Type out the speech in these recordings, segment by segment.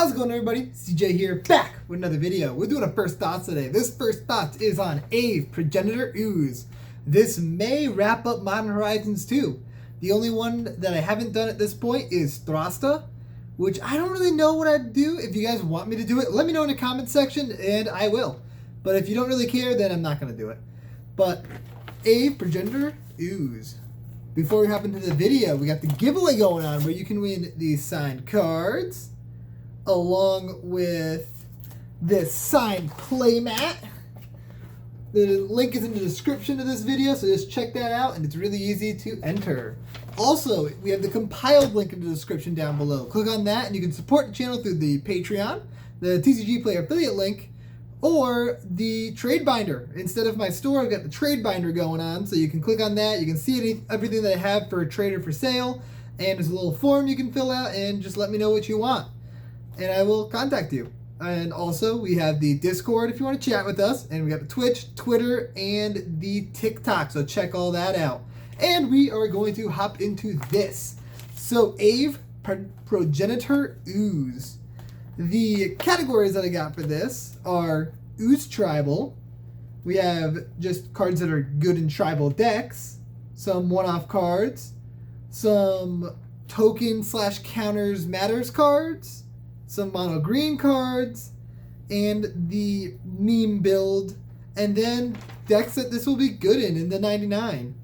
How's it going, everybody? CJ here, back with another video. We're doing a first thoughts today. This first thought is on Aeve, Progenitor Ooze. This may wrap up Modern Horizons 2. The only one that I haven't done at this point is Thrasta, which I don't really know what I'd do. If you guys want me to do it, let me know in the comment section, and I will. But if you don't really care, then I'm not going to do it. But Aeve, Progenitor Ooze. Before we hop into the video, we got the giveaway going on where you can win these signed cards along with this signed playmat. The link is in the description of this video, so just check that out, and it's really easy to enter. Also, we have the compiled link in the description down below. Click on that, and you can support the channel through the Patreon, the TCG Player affiliate link, or the trade binder. Instead of my store, I've got the trade binder going on, so you can click on that. You can see everything that I have for a trader for sale, and there's a little form you can fill out, and just let me know what you want, and I will contact you. And also, we have the Discord if you want to chat with us, and we got the Twitch, Twitter, and the TikTok, so check all that out. And we are going to hop into this. So, Aeve, Progenitor Ooze. The categories that I got for this are Ooze Tribal. We have just cards that are good in tribal decks, some one-off cards, some token/counters matters cards, some Monogreen cards, and the meme build, and then decks that this will be good in the 99.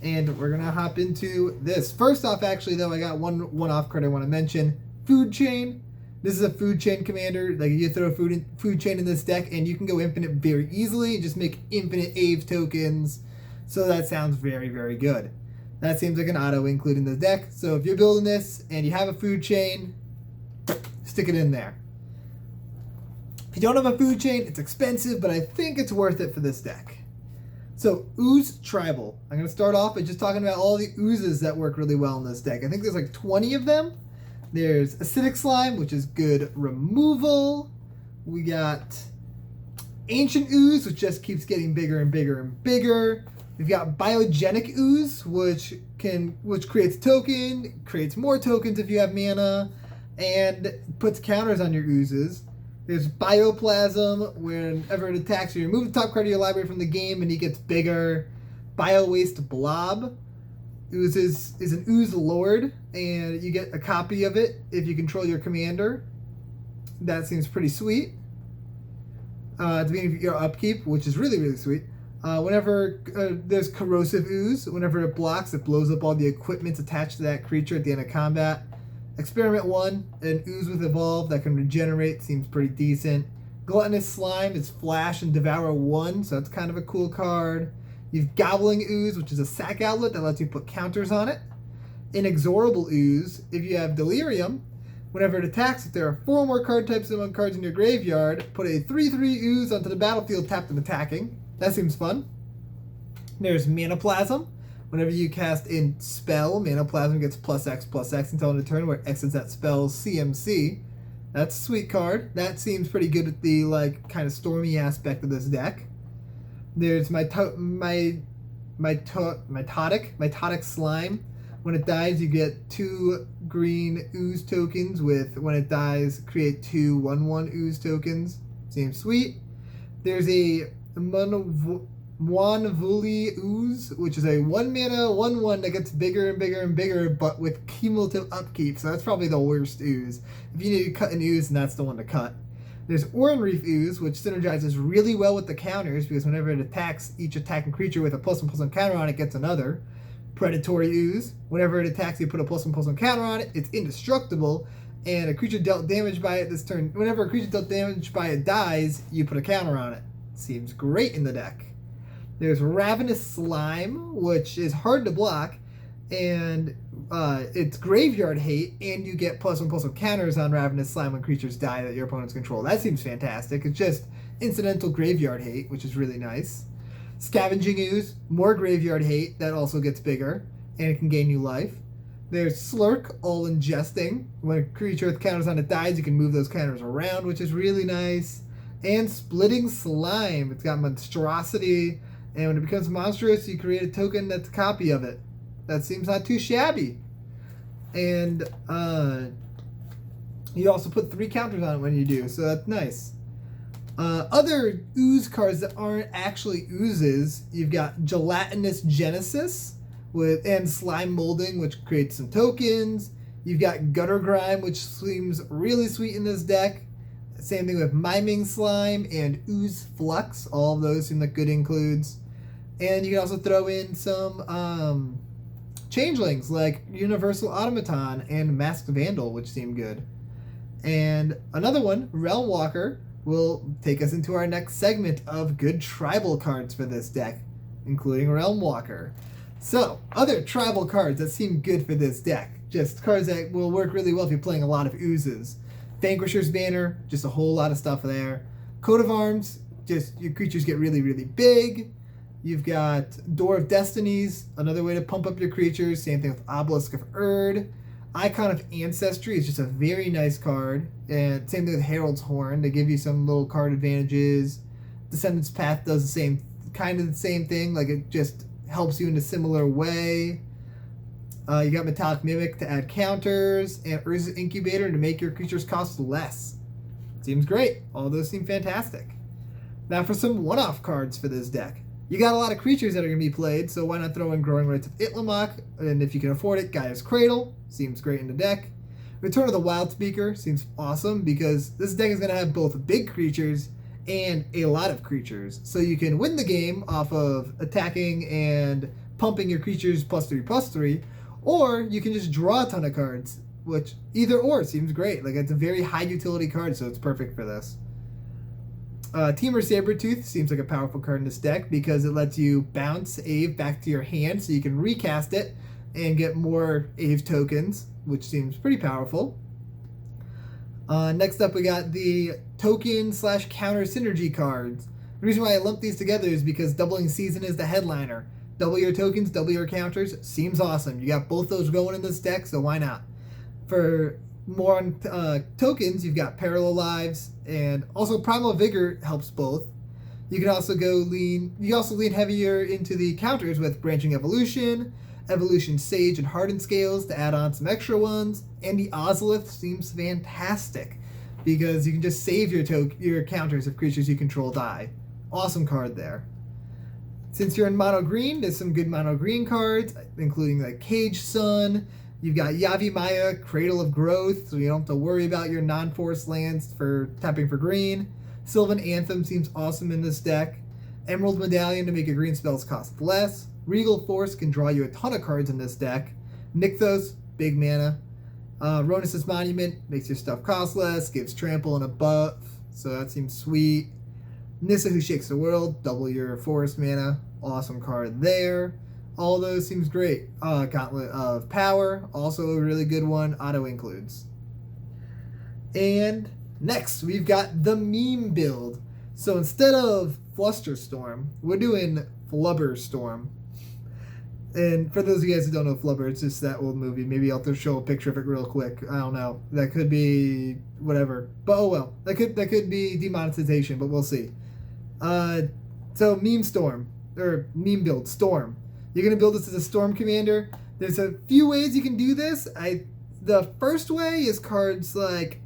And we're going to hop into this. First off, actually, though, I got one-off card I want to mention. Food Chain. This is a food chain commander. Like, you throw a food chain in this deck, and you can go infinite very easily. Just make infinite Aeve tokens. So that sounds very, very good. That seems like an auto include in the deck. So if you're building this and you have a food chain, stick it in there. If you don't have a food chain, it's expensive, but I think it's worth it for this deck. So, Ooze Tribal. I'm going to start off by just talking about all the oozes that work really well in this deck. I think there's like 20 of them. There's Acidic Slime, which is good removal. We got Ancient Ooze, which just keeps getting bigger and bigger and bigger. We've got Biogenic Ooze, which creates token, creates more tokens if you have mana, and puts counters on your oozes. There's Bioplasm. Whenever it attacks you, remove the top card of your library from the game and he gets bigger. Bio-Waste Blob. Ooze is an Ooze Lord, and you get a copy of it if you control your commander. That seems pretty sweet. At the beginning of your upkeep, which is really, really sweet. Whenever there's Corrosive Ooze, whenever it blocks, it blows up all the equipment attached to that creature at the end of combat. Experiment 1, an Ooze with Evolve that can regenerate, seems pretty decent. Gluttonous Slime is Flash and Devour 1, so that's kind of a cool card. You've Gobbling Ooze, which is a sack outlet that lets you put counters on it. Inexorable Ooze, if you have Delirium, whenever it attacks, if there are 4 more card types among cards in your graveyard, put a 3/3 Ooze onto the battlefield tapped and attacking. That seems fun. There's Manaplasm. Whenever you cast in Spell, Manaplasm gets +X until end of turn, where X is that spell's CMC. That's a sweet card. That seems pretty good with the kind of stormy aspect of this deck. There's Mitotic Slime. When it dies, you get 2 green Ooze tokens with, when it dies, create 2 1/1 Ooze tokens. Seems sweet. There's a Wanvuli Ooze, which is a 1-mana 1/1 that gets bigger and bigger and bigger, but with cumulative upkeep, so that's probably the worst Ooze. If you need to cut an Ooze, then that's the one to cut. There's Oran Reef Ooze, which synergizes really well with the counters, because whenever it attacks, each attacking creature with a +1/+1 counter on it gets another. Predatory Ooze, whenever it attacks, you put a +1/+1 counter on it, it's indestructible, and a creature dealt damage by it this turn. Whenever a creature dealt damage by it dies, you put a counter on it. Seems great in the deck. There's Ravenous Slime, which is hard to block, and it's Graveyard Hate, and you get +1/+1 counters on Ravenous Slime when creatures die that your opponents control. That seems fantastic. It's just incidental Graveyard Hate, which is really nice. Scavenging Ooze, more Graveyard Hate, that also gets bigger, and it can gain new life. There's Slurk, All Ingesting. When a creature with counters on it dies, you can move those counters around, which is really nice. And Splitting Slime. It's got Monstrosity, and when it becomes monstrous, you create a token that's a copy of it. That seems not too shabby. And You also put 3 counters on it when you do, so that's nice. Other ooze cards that aren't actually oozes, you've got Gelatinous Genesis and Slime Molding, which creates some tokens. You've got Gutter Grime, which seems really sweet in this deck. Same thing with Miming Slime and Ooze Flux. All of those seem like good includes. And you can also throw in some changelings like Universal Automaton and Masked Vandal, which seem good. And another one, Realm Walker, will take us into our next segment of good tribal cards for this deck, including Realm Walker. So, other tribal cards that seem good for this deck. Just cards that will work really well if you're playing a lot of oozes. Vanquisher's Banner, just a whole lot of stuff there. Coat of Arms, just your creatures get really, really big. You've got Door of Destinies, another way to pump up your creatures. Same thing with Obelisk of Erd. Icon of Ancestry is just a very nice card. And same thing with Herald's Horn. They give you some little card advantages. Descendant's Path does the same, kind of the same thing. Like it just helps you in a similar way. You got Metallic Mimic to add counters, and Urza's Incubator to make your creatures cost less. Seems great. All those seem fantastic. Now for some one-off cards for this deck. You got a lot of creatures that are going to be played, so why not throw in Growing Rites of Itlimoc, and if you can afford it, Gaia's Cradle. Seems great in the deck. Return of the Wild Speaker seems awesome, because this deck is going to have both big creatures and a lot of creatures. So you can win the game off of attacking and pumping your creatures +3/+3, or you can just draw a ton of cards, which either or seems great. Like it's a very high utility card, so it's perfect for this. Teamer Sabretooth seems like a powerful card in this deck because it lets you bounce Aeve back to your hand so you can recast it and get more Aeve tokens, which seems pretty powerful. Next up, we got the token/counter synergy cards. The reason why I lumped these together is because Doubling Season is the headliner. Double your tokens, double your counters, seems awesome. You got both those going in this deck, so why not? For more on tokens, you've got Parallel Lives, and also Primal Vigor helps both. You can also lean heavier into the counters with Branching Evolution, Evolution Sage, and Hardened Scales to add on some extra ones. And the Ozolith seems fantastic because you can just save your counters if creatures you control die. Awesome card there. Since you're in mono green, there's some good mono green cards, including like Cage Sun. You've got Yavi Maya, Cradle of Growth, so you don't have to worry about your non-forest lands for tapping for green. Sylvan Anthem seems awesome in this deck. Emerald Medallion to make your green spells cost less. Regal Force can draw you a ton of cards in this deck. Nykthos, big mana. Ronus' Monument makes your stuff cost less, gives trample and a buff, so that seems sweet. Nissa Who Shakes the World, double your forest mana, awesome card there. All those seems great. Gauntlet of Power, also a really good one, auto includes. And next, we've got the meme build. So instead of Flusterstorm, we're doing Flubberstorm. And for those of you guys who don't know Flubber, it's just that old movie. Maybe I'll just show a picture of it real quick. I don't know. That could be whatever. But oh well. That could be demonetization, but we'll see. So Meme Storm, or Meme Build, Storm. You're going to build this as a Storm Commander. There's a few ways you can do this. The first way is cards like,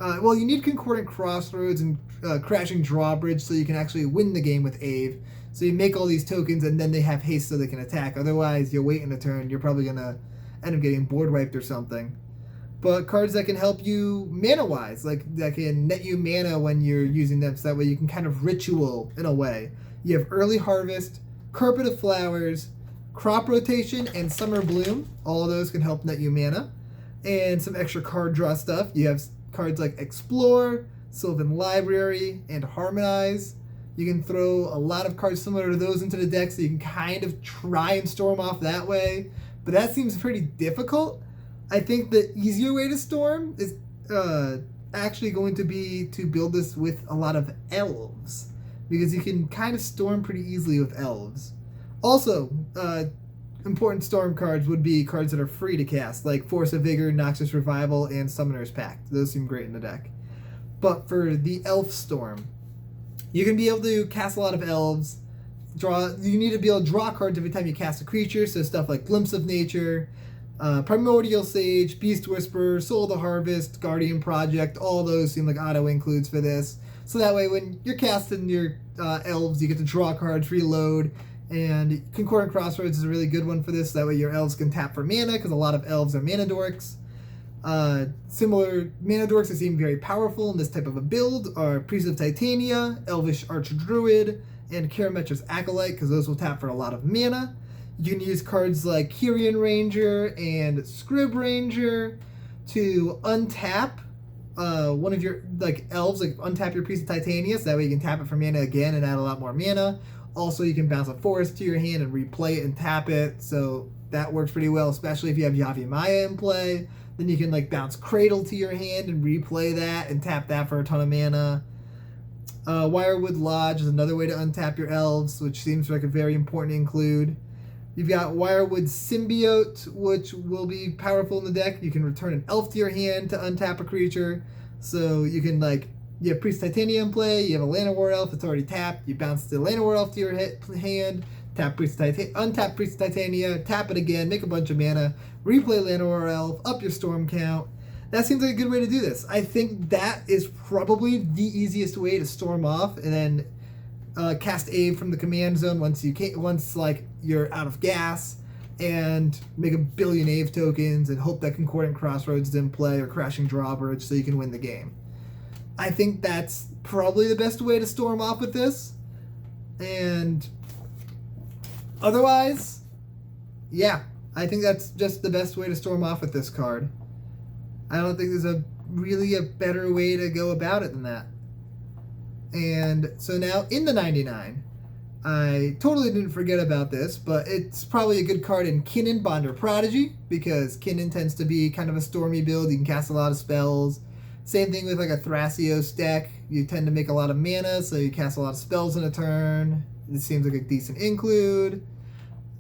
you need Concordant Crossroads and Crashing Drawbridge so you can actually win the game with Aeve. So you make all these tokens and then they have haste so they can attack. Otherwise, you're waiting a turn. You're probably going to end up getting board wiped or something. But cards that can help you mana-wise, like that can net you mana when you're using them, so that way you can kind of ritual in a way. You have Early Harvest, Carpet of Flowers, Crop Rotation, and Summer Bloom. All of those can help net you mana. And some extra card draw stuff. You have cards like Explore, Sylvan Library, and Harmonize. You can throw a lot of cards similar to those into the deck, so you can kind of try and storm off that way. But that seems pretty difficult. I think the easier way to storm is actually going to be to build this with a lot of elves, because you can kind of storm pretty easily with elves. Also, important storm cards would be cards that are free to cast, like Force of Vigor, Noxus Revival, and Summoner's Pact. Those seem great in the deck. But for the elf storm, you can be able to cast a lot of elves. You need to be able to draw cards every time you cast a creature, so stuff like Glimpse of Nature, Primordial Sage, Beast Whisperer, Soul of the Harvest, Guardian Project, all those seem like auto includes for this. So that way when you're casting your elves, you get to draw cards, reload, and Concordant Crossroads is a really good one for this. That way your elves can tap for mana, because a lot of elves are mana dorks. Similar mana dorks that seem very powerful in this type of a build are Priest of Titania, Elvish Archdruid, and Karametra's Acolyte, because those will tap for a lot of mana. You can use cards like Kyrian Ranger and Scrib Ranger to untap one of your elves, like untap your Priest of Titania, so that way you can tap it for mana again and add a lot more mana. Also, you can bounce a forest to your hand and replay it and tap it, so that works pretty well, especially if you have Yavimaya in play. Then you can bounce Cradle to your hand and replay that and tap that for a ton of mana. Wirewood Lodge is another way to untap your elves, which seems like a very important include. You've got Wirewood Symbiote, which will be powerful in the deck. You can return an elf to your hand to untap a creature. So you can, you have Priest Titania in play, you have a Llanowar Elf that's already tapped, you bounce the Llanowar Elf to your hand, untap Priest Titania, tap it again, make a bunch of mana, replay Llanowar Elf, up your storm count. That seems like a good way to do this. I think that is probably the easiest way to storm off and then cast Aeve from the command zone once you're out of gas, and make a billion Aeve tokens and hope that Concordant Crossroads is in play or Crashing Drawbridge so you can win the game. I think that's probably the best way to storm off with this. And otherwise, yeah, I think that's just the best way to storm off with this card. I don't think there's really a better way to go about it than that. And so now in the 99, I totally didn't forget about this, but it's probably a good card in Kinnan Bonder Prodigy, because Kinnan tends to be kind of a stormy build. You can cast a lot of spells. Same thing with a Thrasios deck. You tend to make a lot of mana, so you cast a lot of spells in a turn. It seems like a decent include.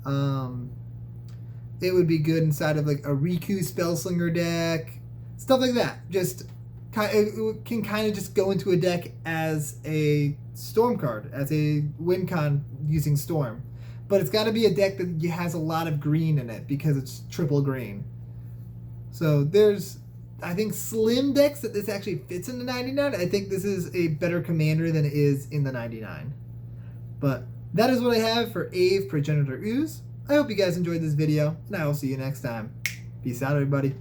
It would be good inside of a Riku Spellslinger deck. Stuff like that. It can kind of just go into a deck as a Storm card, as a win con using Storm. But it's got to be a deck that has a lot of green in it, because it's triple green. So there's, I think, slim decks that this actually fits in the 99. I think this is a better commander than it is in the 99. But that is what I have for Aeve Progenitor Ooze. I hope you guys enjoyed this video, and I will see you next time. Peace out, everybody.